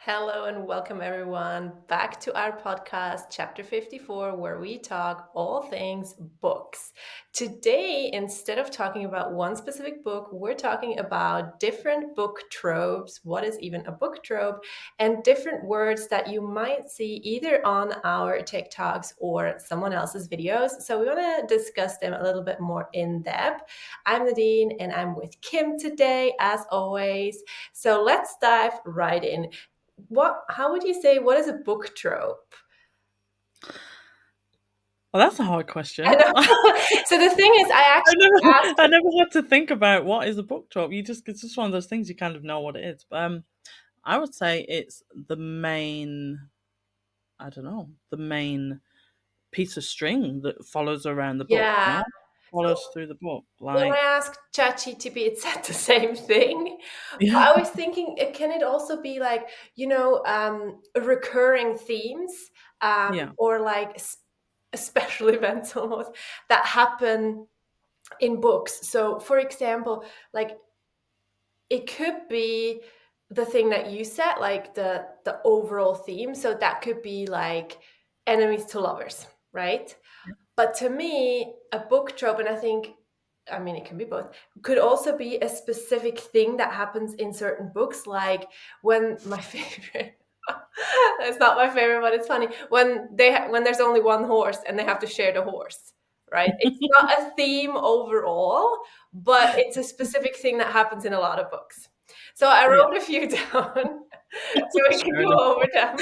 Hello and welcome everyone back to our podcast, Chapter 54, where we talk all things books. Today, instead of talking about one specific book, we're talking about different book tropes, what is even a book trope, and different words that you might see either on our TikToks or someone else's videos. So we want to discuss them a little bit more in depth. I'm Nadine and I'm with Kim today, as always. So let's dive right in. How would you say, what is a book trope? Well, that's a hard question. I know. So the thing is, I actually asked. I never had to think about what is a book trope. It's just one of those things you kind of know what it is. But I would say it's the main. I don't know, the main piece of string that follows around the book. Yeah. So Follows through the book. when I Like, asked ChatGPT, it said the same thing. But yeah, I was thinking, can it also be like, recurring themes, yeah, or like special events almost that happen in books? So, for example, like it could be the thing that you said, like the overall theme. So that could be like enemies to lovers, right? But to me, a book trope, and I mean, it can be both, could also be a specific thing that happens in certain books, like when my favorite. It's not my favorite, but it's funny when there's only one horse and they have to share the horse, right? It's not a theme overall, but it's a specific thing that happens in a lot of books. So I yeah. wrote a few down so we can Fair go enough. over them.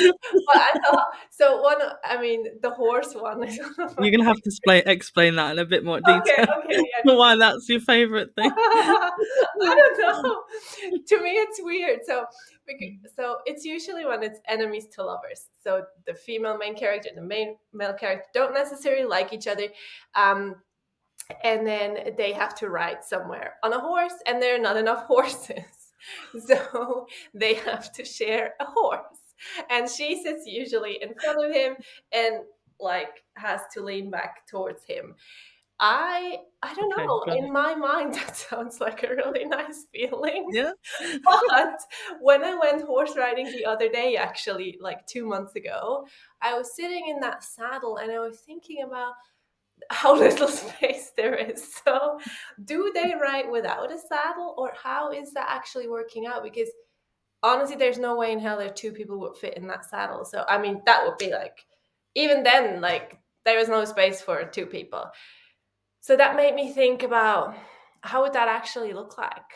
But I thought so. I mean, the horse one is one of my. You're gonna have to explain that in a bit more Okay, detail. okay, yeah. Why that's your favorite thing? I don't know. To me, it's weird. So it's usually when it's enemies to lovers. So the female main character and the main male character don't necessarily like each other. Um, and then they have to ride somewhere on a horse, and there are not enough horses. So they have to share a horse. And she sits usually in front of him and like has to lean back towards him. I don't Okay, know. got it. In my mind, that sounds like a really nice feeling. Yeah. But when I went horse riding the other day, actually, like 2 months ago, I was sitting in that saddle and I was thinking about how little space there is. So, do they ride without a saddle, or how is that actually working out? Because honestly, there's no way in hell that two people would fit in that saddle. So, I mean, that would be like, even then, like, there is no space for two people. So that made me think about how would that actually look like?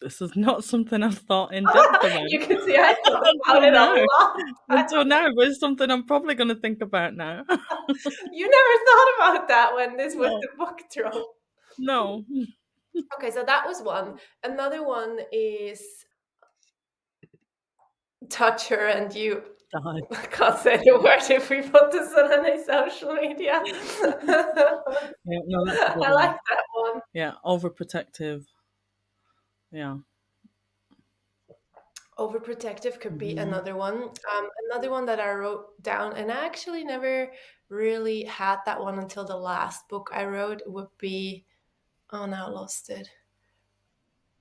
This is not something I've thought in depth about. You can see I thought about Until it a now. lot. Until now, but it's something I'm probably going to think about now. You never thought about that when this was No, the book trope. no. Okay, so that was one. Another one is touch her and you. God. I can't say the word if we put this on any social media. Yeah, no, that's a good I one. like that one. Yeah, overprotective. Yeah. Overprotective could be Hmm. another one. Another one that I wrote down, and I actually never really had that one until the last book I wrote, would be, oh, now I lost it.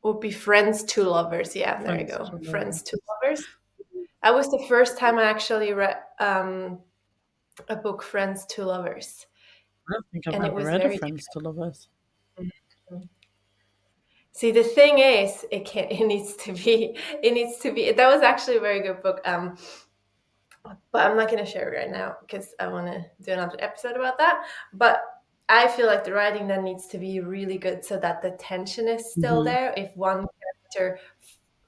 Would be friends to lovers. Yeah, there you Friends go. to Friends to lovers. lovers. That was the first time I actually read a book, Friends to Lovers, I don't think I've and it ever was read of very Friends to Lovers. different. See, the thing is, it needs to be. It needs to be. That was actually a very good book. But I'm not going to share it right now because I want to do another episode about that. But I feel like the writing then needs to be really good so that the tension is still Hmm. there. If one character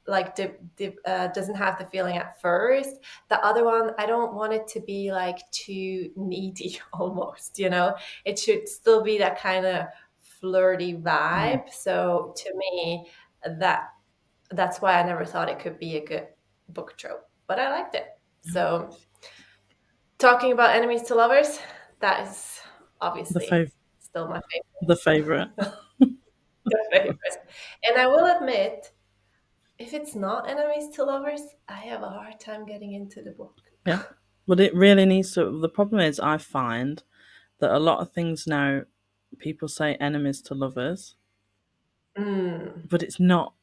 like doesn't have the feeling at first, the other one, I don't want it to be like too needy almost. It should still be that kind of flirty Yeah. vibe. So to me, that's why I never thought it could be a good book trope, but I liked it. So, talking about enemies to lovers, that is The obviously fav- still my the favorite. favorite. And I will admit, if it's not enemies to lovers, I have a hard time getting into the book. Yeah. But it really needs to. The problem is, I find that a lot of things now, people say enemies to lovers, Mm. but it's not.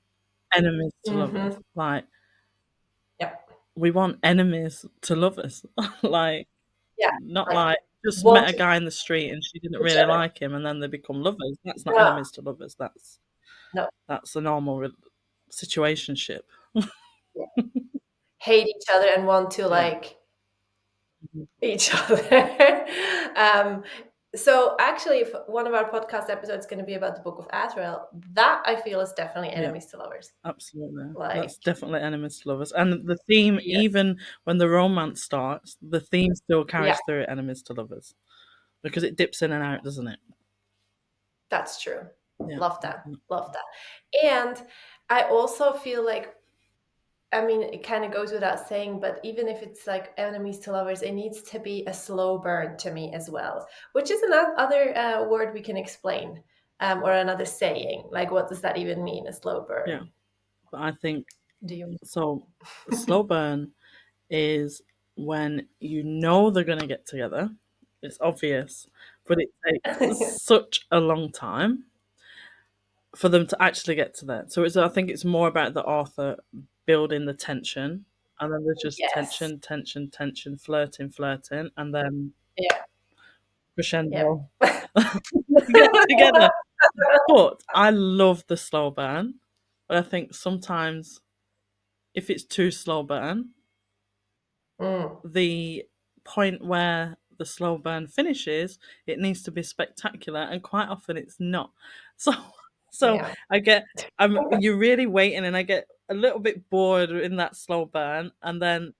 enemies to lovers. Mm-hmm. Like, Yep. we want enemies to lovers. Like, Yeah. not Like like just met want a to guy in the street and she didn't each really other. like him and then they become lovers. That's not No, enemies to lovers. no. That's a normal situationship. Yeah. Hate each other and want to Yeah. like each other. um, so actually, if one of our podcast episodes is going to be about the Book of Azrael, that I feel is definitely Yeah. enemies to lovers. Absolutely. Like, That's definitely enemies to lovers. And the theme, yeah, even when the romance starts, the theme still yeah, carries through enemies to lovers because it dips in and out, doesn't it? that's true. Yeah. Love that. Love that. And I also feel like, I mean, it kind of goes without saying, but even if it's like enemies to lovers, it needs to be a slow burn to me as well, which is another word we can explain, or another saying. Like, what does that even mean, a slow Yeah. burn? But I think Do you? so. Slow burn is when you know they're going to get together. It's obvious, but it takes such a long time for them to actually get to that. So I think it's more about the author building the tension, and then there's just Yes. tension, tension, tension, flirting, flirting, and then Yeah. crescendo. Yep. They get together. But I love the slow burn, but I think sometimes if it's too slow burn, Mm, the point where the slow burn finishes, it needs to be spectacular, and quite often it's not. So, so yeah. I get, you're really waiting, and I get a little bit bored in that slow burn, and then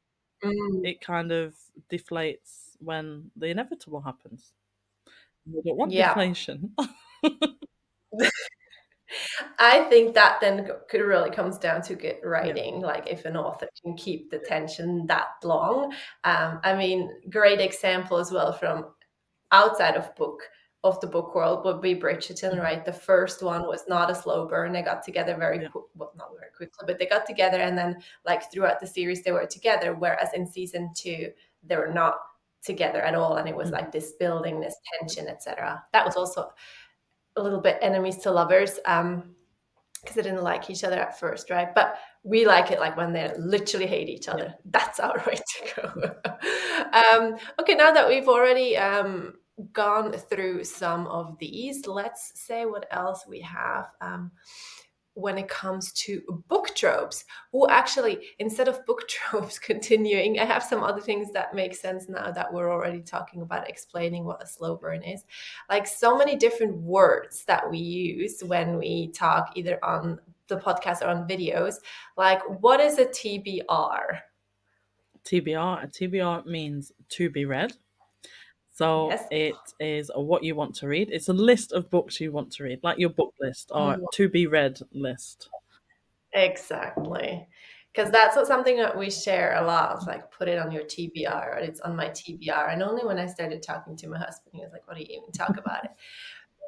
Mm, it kind of deflates when the inevitable happens. We don't want yeah. deflation. I think that then could really comes down to good Yeah, writing. Like if an author can keep the tension that long. I mean, great example as well from outside of the book world would be Bridgerton, mhm, right? The first one was not a slow burn. They got together very yeah, quick, well, not very quickly, but they got together, and then like throughout the series they were together. Whereas in season 2 they were not together at all, and it was mhm, like this building, this tension, etc. That was also a little bit enemies to lovers. Because they didn't like each other at first, right? But we like it like when they literally hate each yeah. other. That's our way to go. Okay, now that we've already gone through some of these, let's say what else we have. When it comes to book tropes. Oh, actually, instead of book tropes continuing, I have some other things that make sense now that we're already talking about explaining what a slow burn is. Like so many different words that we use when we talk either on the podcast or on videos. Like, what is a TBR? TBR. A TBR means to be read. So Yes. it is a what you want to read. It's a list of books you want to read, like your book list or Mm, to be read list. exactly. Because that's something that we share a lot. It's like, put it on your TBR, or it's on my TBR. And only when I started talking to my husband, he was like, what do you even talk about it?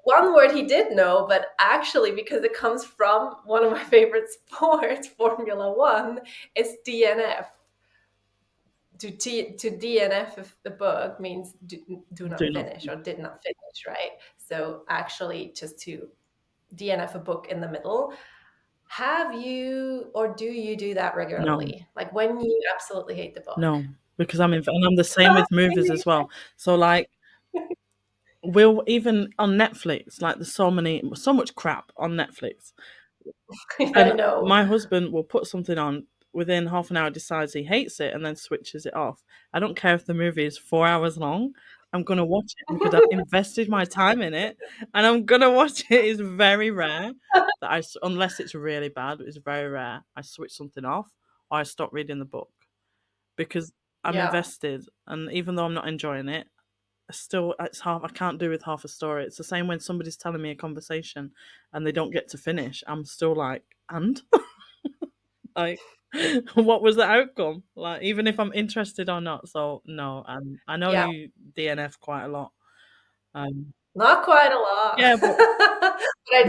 One word he did know, but actually, because it comes from one of my favorite sports, Formula One, is DNF. To DNF of the book means do Do not not. finish or did not finish, right? So actually, just to DNF a book in the middle. Have you or do you do that No, regularly? Like when you absolutely hate the book? no, because and I'm the same with movies as well. So like, we'll even on Netflix, like there's so much crap on Netflix. I And know. my husband will put something on within half an hour, decides he hates it, and then switches it off. I don't care if the movie is 4 hours long. I'm gonna watch it because I've invested my time in it, and I'm gonna watch it. It's very rare that unless it's really bad, it's very rare I switch something off or I stop reading the book because I'm Yeah. invested, and even though I'm not enjoying it, still it's half. I can't do with half a story. It's the same when somebody's telling me a conversation and they don't get to finish. I'm still like, and like, what was the outcome? Like, even if I'm interested or not. So no, I know Yeah. you DNF quite a lot. Um, Not quite a lot. yeah, but But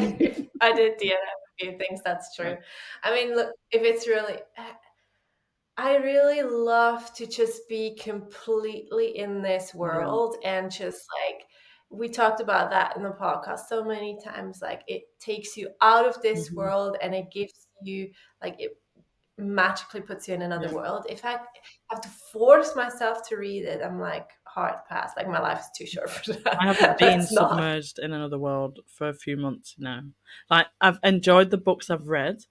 I did DNF a few things, that's true. right, I mean, look, if it's really I really love to just be completely in this yeah, world and just like we talked about that in the podcast so many times. Like it takes you out of this Hmm. world and it gives you, like, it magically puts you in another Yeah. world. If I have to force myself to read it, I'm like, hard pass. Like my life is too short for I haven't that. been Let's not. submerged in another world for a few months now. Like I've enjoyed the books I've read,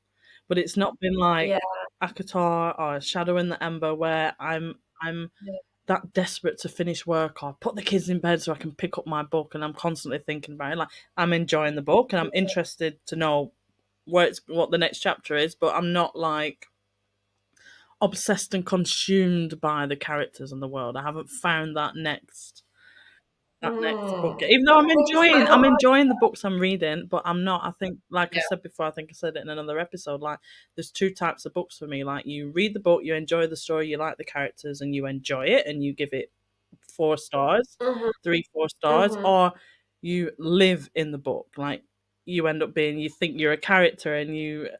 but it's not been like Yeah. Akatar or Shadow in the Ember where I'm that desperate to finish work or put the kids in bed so I can pick up my book and I'm constantly thinking about it. Like I'm enjoying the book and I'm interested to know what the next chapter is, but I'm not like obsessed and consumed by the characters and the world. I haven't found that next book. Mm. Even though I'm Breaks my enjoying I'm heart. enjoying the books I'm reading, but I'm not, I think, like I Yeah. said before, I think I said it in another episode, like there's two types of books for me. Like you read the book, you enjoy the story, you like the characters and you enjoy it and you give it 4 stars, Hmm. 3 4 stars, Hmm. or you live in the book. Like you end up being, you think you're a character and you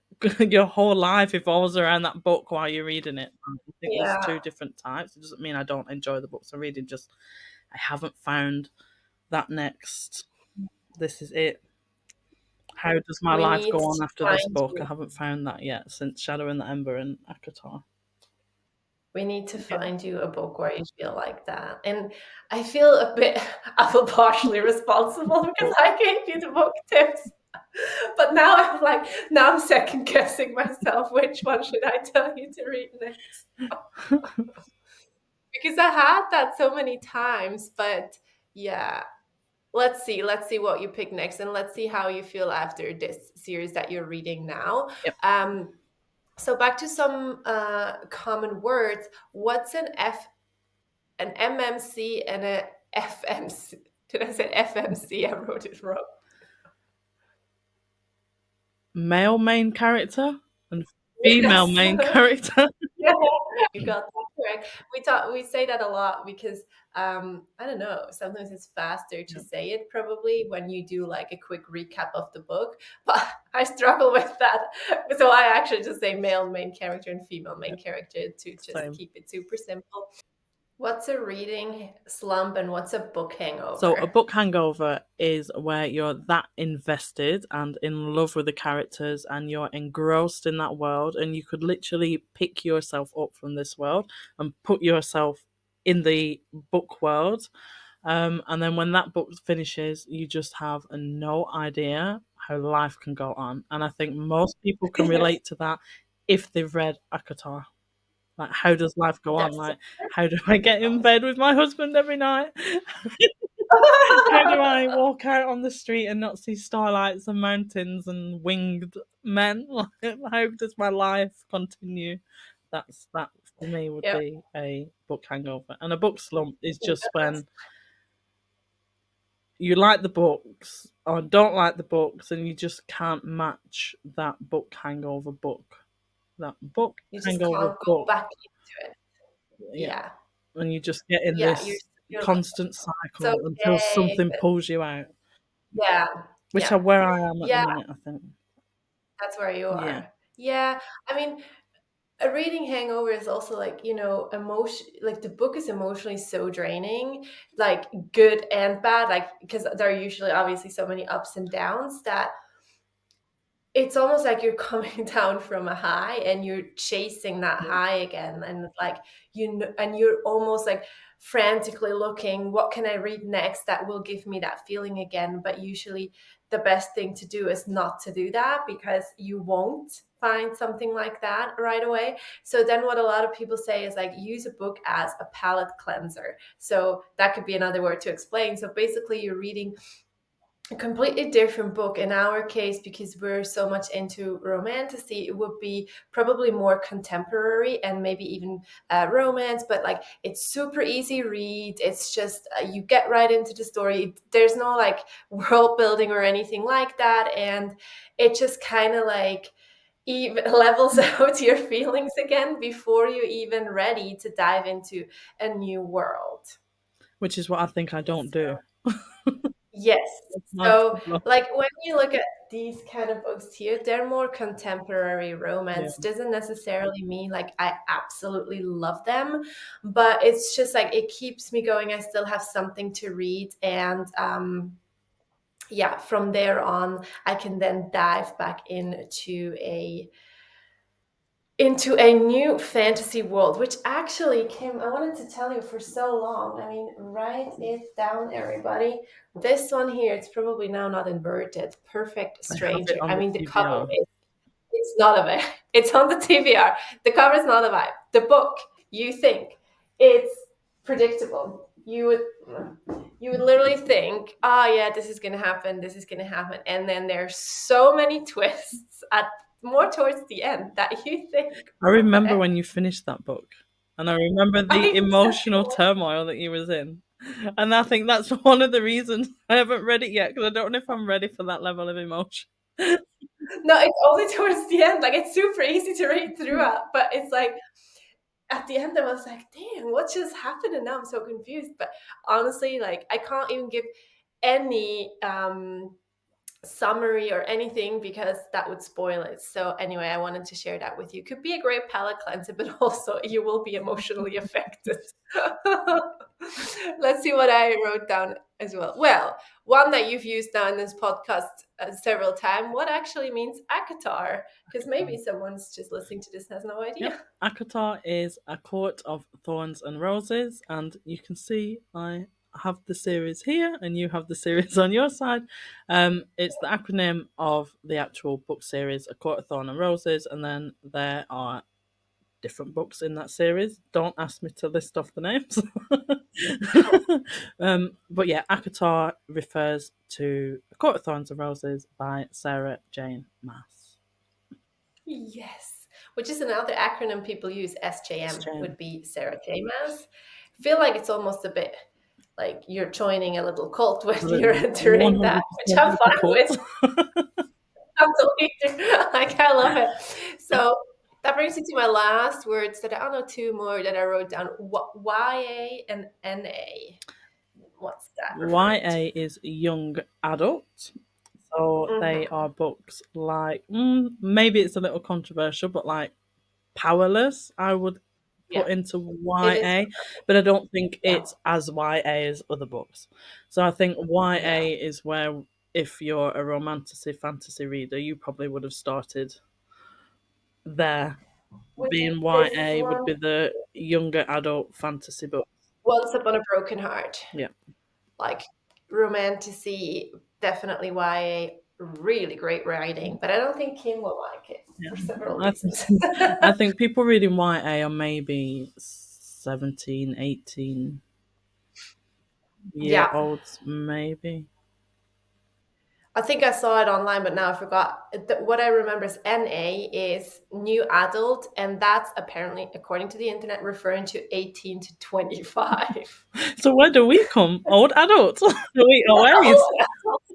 your whole life evolves around that book while you're reading it. I think there's Yeah. two different types. It doesn't mean I don't enjoy the books I'm reading, just I haven't found that next. This is it. How does my We life need go on to after this find book? I you. haven't found that yet since Shadow in the Ember and Akatar. We need to Yeah. find you a book where you feel like that. And I feel a bit, I feel partially responsible because I gave you the book tips. But now I'm like, now I'm second guessing myself. Which one should I tell you to read next? Because I had that so many times. But yeah, let's see what you pick next, and let's see how you feel after this series that you're reading now. Yep. Um, so back to some common words. What's an MMC and a FMC? Did I say FMC? I wrote it wrong. Male main character and female Yes. main character. Yeah, you got that correct. We say that a lot because I don't know, sometimes it's faster to Yep. say it probably when you do like a quick recap of the book, but I struggle with that. So I actually just say male main character and female main Yep. character to just Same. keep it super simple. What's a reading slump and what's a book So a hangover? book hangover is where you're that invested and in love with the characters and you're engrossed in that world and you could literally pick yourself up from this world and put yourself in the book world. And then when that book finishes, you just have no idea how life can go on. And I think most people can Yes, relate to that if they've read Akatar. Like, how does life go on? that's Like, how do I get in bed with my husband every night? How do I walk out on the street and not see starlights and mountains and winged men? Like, how does my life continue? That for me would Yep. be a book hangover. And a book slump is just That's- when you like the books or don't like the books and you just can't match that book hangover book. That book You just hangover can't go book. back into it. Yeah. Yeah. And you just get in Yeah, this you're like, constant it's cycle until okay. something pulls you out. Yeah, Which yeah, are where I am at the yeah, minute, I think. that's where you Yeah. are. Yeah, I mean, a reading hangover is also like, emotion, like the book is emotionally so draining, like good and bad, like because there are usually obviously so many ups and downs that it's almost like you're coming down from a high and you're chasing that high again, and like and you're almost like frantically looking, what can I read next that will give me that feeling again? But usually the best thing to do is not to do that because you won't find something like that right away. So then what a lot of people say is like use a book as a palate cleanser. So that could be another word to explain. So basically you're reading a completely different book. In our case, because we're so much into romantasy, it would be probably more contemporary and maybe even romance, but like it's super easy read. It's just you get right into the story. There's no like world building or anything like that, and it just kind of like even levels out your feelings again before you're even ready to dive into a new world. Which is what I think I don't do. Yes. My So, problem. like, when you look at these kind of books here, they're more contemporary Yeah, romance. Doesn't necessarily mean like I absolutely love them, but it's just like it keeps me going. I still have something to read, and yeah, from there on, I can then dive back into a new fantasy world, which actually, Kim, I wanted to tell you for so long. I mean, write it down, everybody. This one here, it's probably now not inverted. Perfect I have it Stranger. on I the mean, the cover TBR. is, it's not a vibe. It's on the TBR. The cover is not a vibe. The book, you think it's predictable. You would literally think, oh yeah, this is gonna happen, this is gonna happen, and then there's so many twists at more towards the end that you think, I what the remember heck? when you finished that book, and I remember the emotional Exactly. turmoil that you was in. And I think that's one of the reasons I haven't read it yet, because I don't know if I'm ready for that level of emotion. No, it's only towards the end. Like it's super easy to read throughout, but it's like at the end I was like, damn, what just happened? And now I'm so confused. But honestly, like I can't even give any summary or anything because that would spoil it. So anyway, I wanted to share that with you. Could be a great palate cleanser, but also you will be emotionally affected. Let's see what I wrote down as well. Well, one that you've used now in this podcast several times. What actually means akatar? Because maybe someone's just listening to this and has no Yep. idea. Akatar is a court of thorns and roses, and you can see I have the series here, and you have the series on your side. It's the acronym of the actual book series, A Court of Thorns and Roses, and then there are different books in that series. Don't ask me to list off the names. But yeah, Akatar refers to A Court of Thorns and Roses by Sarah Jane Maas. Yes, which is another acronym people use. It's SJM Jane. would be Sarah J. Maas. Feel like it's almost a bit like you're joining a little cult when you're entering that, which 100% I'm of the fine court. with. Absolutely. Like, I love it. So that brings me to my last words that I don't know two more that I wrote down. YA and NA. What's that referring to? YA is young adult. So they Hmm. are books like, maybe it's a little controversial, but like Powerless, I would Yeah, put into it is. YA, but I don't think Yeah, it's as YA as other books. So I think yeah. YA is where, if you're a romantic fantasy reader, you probably would have started there. Which is Being this YA would one? be the younger adult fantasy book. Once Upon a Broken Heart. Yeah. Like romanticy, definitely YA, really great writing, but I don't think Kim will like it Yeah. for several I reasons. think, I think people reading YA are maybe 17, 18 year Yeah, olds, maybe. I think I saw it online, but now I forgot. What I remember is NA is new adult, and that's apparently, according to the internet, referring to 18 to 25. So where do we come? Old adults. We always Old adults.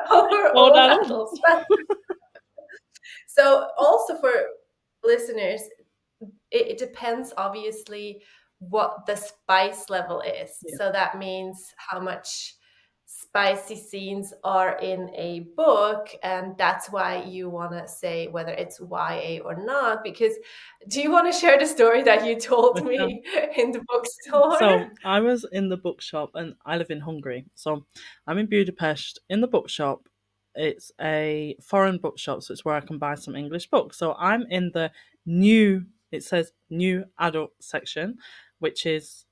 Or old old adults. adults. So also for listeners, it depends obviously what the spice level is. Yeah. So that means how much spicy scenes are in a book, and that's why you want to say whether it's YA or not. Because do you want to share the story that you told Okay. me in the bookstore? So I was in the bookshop, and I live in Hungary. So I'm in Budapest in the bookshop. It's a foreign bookshop, so it's where I can buy some English books. So I'm in the new, it says new adult section, which is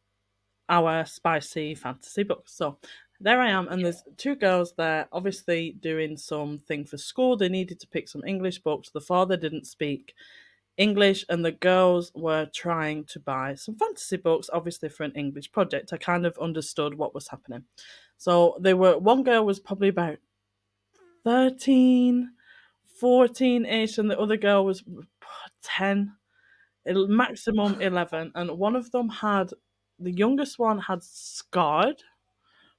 our spicy fantasy books. So there I am, and there's two girls there, obviously doing something for school. They needed to pick some English books. The father didn't speak English, and the girls were trying to buy some fantasy books, obviously for an English project. I kind of understood what was happening. So they were, one girl was probably about 13, 14 ish, and the other girl was 10, maximum 11. And one of them had, the youngest one had Scarred,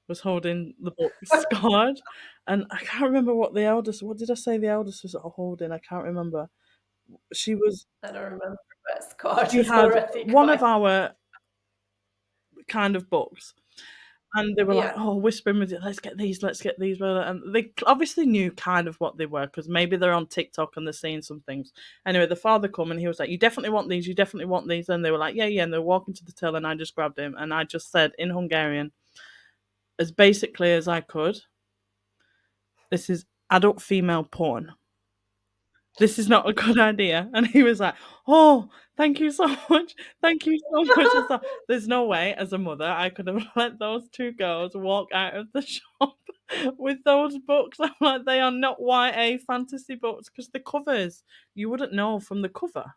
was holding the book Scarred. And I can't remember what did I say the eldest was holding? I can't remember. She was, I don't remember, but Scott she is had already one quite. of our kind of books. and they were like, Yeah. "Oh, whispering with you, let's get these, let's get these." And they obviously knew kind of what they were because maybe they're on TikTok and they're seeing some things. Anyway, the father come and he was like, "You definitely want these, you definitely want these." And they were like, "Yeah, yeah." And they were walking to the till, and I just grabbed him and I just said in Hungarian, as basically as I could, "This is adult female porn. This is not a good idea." And he was like, "Oh, thank you so much. Thank you so much." I thought, there's no way, as a mother, I could have let those two girls walk out of the shop with those books. I'm like, they are not YA fantasy books because the covers, you wouldn't know from the cover,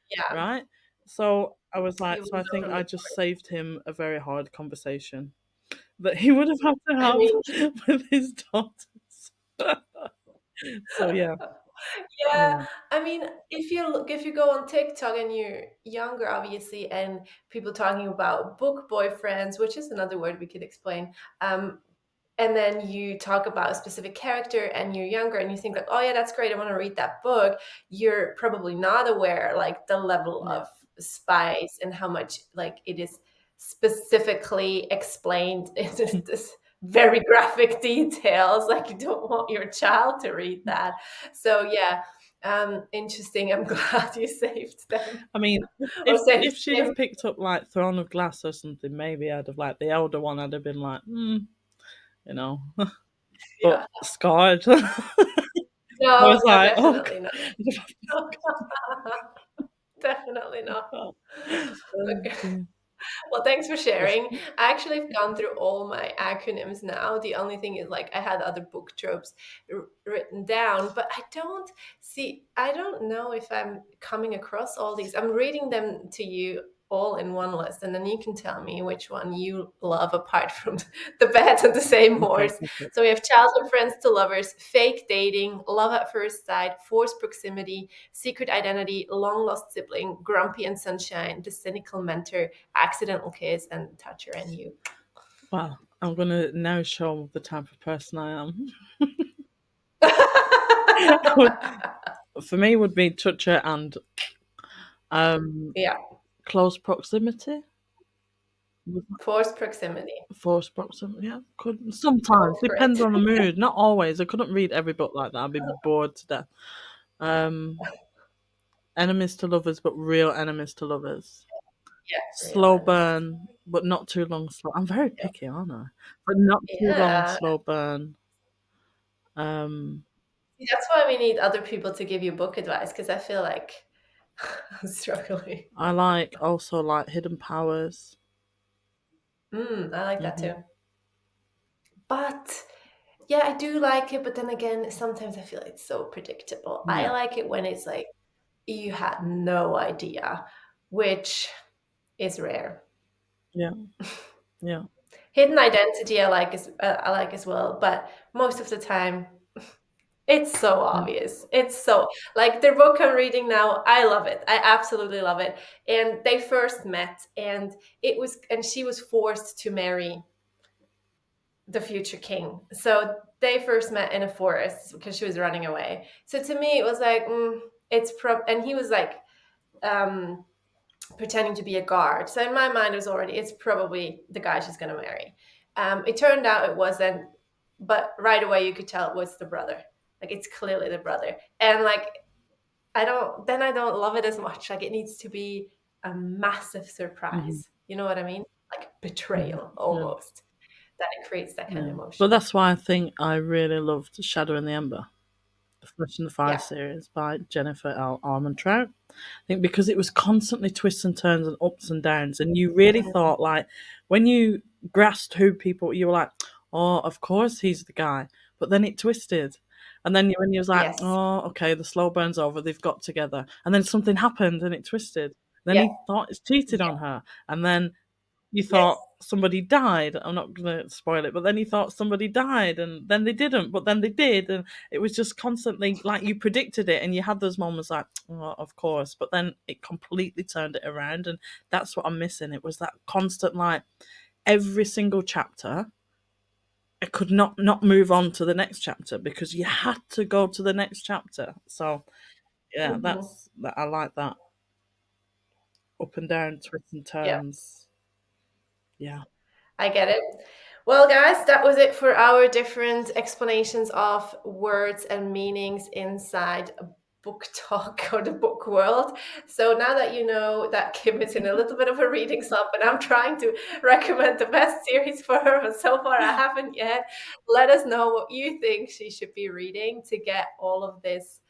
Yeah. right? So I was like, You so will I know think from I the just cover. saved him a very hard conversation that he would have had to I mean, have with his daughters. So yeah, yeah, yeah, I mean, if you go on TikTok and you're younger, obviously, and people talking about book boyfriends, which is another word we could explain, um, and then you talk about a specific character and you're younger and you think like, oh yeah, that's great, I want to read that book, you're probably not aware like the level yeah. of spice and how much like it is specifically explained in this very graphic details, like you don't want your child to read that. So yeah, interesting. I'm glad you saved them I mean, or if saved she'd him. have picked up like Throne of Glass or something, maybe I'd have like the elder one. I'd have been like, you know, but Yeah, scarred. I no, was no, like, oh, definitely not. Definitely not. God. Okay. Dear. Well, thanks for sharing. I actually have gone through all my acronyms now. The only thing is, like, I had other book tropes written down, but I don't know if I'm coming across all these. I'm reading them to you all in one list, and then you can tell me which one you love apart from the bet and the same Okay, horse. perfect. So we have childhood friends to lovers, fake dating, love at first sight, forced proximity, secret identity, long lost sibling, grumpy and sunshine, the cynical mentor, accidental kiss, and toucher and you. Well, I'm gonna now show the type of person I am. For me, would be toucher and um, Yeah, close proximity. forced proximity. Forced proximity, yeah, could sometimes Go for it. depends on the mood. Not always. I couldn't read every book like that. I'd be bored to death. Um, Enemies to lovers, but real enemies to lovers. Yeah, real Slow enemies. burn, but not too long. Slow. I'm very Yeah. picky, aren't I? But not too long. Yeah. Slow burn. Um, See, that's why we need other people to give you book advice because I feel like I'm struggling. I like also like hidden powers. I like that Hmm. too. But yeah, I do like it. But then again, sometimes I feel it's so predictable. I Yeah, like it when it's like you had no idea, which is rare. yeah, yeah. Hidden identity, I like as well, but most of the time, it's so Mm. obvious. It's so like the book I'm reading now. I love it. I absolutely love it. And they first met, and she was forced to marry the future king. So they first met in a forest because she was running away. So to me, it was like, and he was like, um, pretending to be a guard. So in my mind, it's probably the guy she's going to marry. It turned out it wasn't, but right away you could tell it was the brother. Like it's clearly the brother. And like, I don't love it as much. Like it needs to be a massive Hmm. surprise. You know what I mean? Like Hmm. betrayal Yeah, almost. That it creates that kind of yeah. But emotion. that's why I think I really loved Shadow in the Ember, the Flesh and the Fire Yeah. series by Jennifer L. Armentrout. I think because it was constantly twists and turns and ups and downs, and you really thought like when you grasped who people, you were like, oh, of course he's the guy, but then it twisted, and then when you was like, Yes. oh, okay, the slow burn's over, they've got together, and then something happened and it twisted. Then Yeah. he thought he's cheated Yeah. on her, and then you thought Yes. somebody died. I'm not going to spoil it, but then you thought somebody died, and then they didn't, but then they did, and it was just constantly like you predicted it, and you had those moments like, oh, of course, but then it completely turned it around, and that's what I'm missing. It was that constant like every single chapter. I could not move on to the next chapter because you had to go to the next chapter. So yeah, Mhm. that's that. I like that up and down, twists and Yeah. turns. Yeah. I get it. Well, guys, that was it for our different explanations of words and meanings inside BookTok or the book world. So now that you know that Kim is in a little bit of a reading slump and I'm trying to recommend the best series for her, but so far I haven't yet, let us know what you think she should be reading to get all of this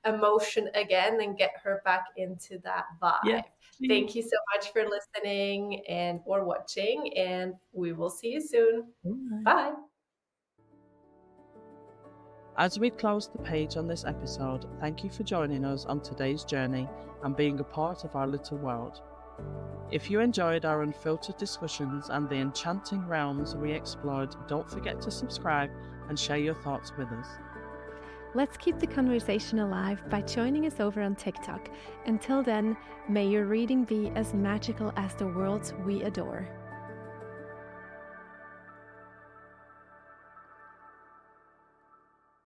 emotion again and get her back into that Yes, vibe. please. Thank you so much for listening and or watching, and we will see you soon. Bye. Bye. As we close the page on this episode, thank you for joining us on today's journey and being a part of our little world. If you enjoyed our unfiltered discussions and the enchanting realms we explored, don't forget to subscribe and share your thoughts with us. Let's keep the conversation alive by joining us over on TikTok. Until then, may your reading be as magical as the worlds we adore.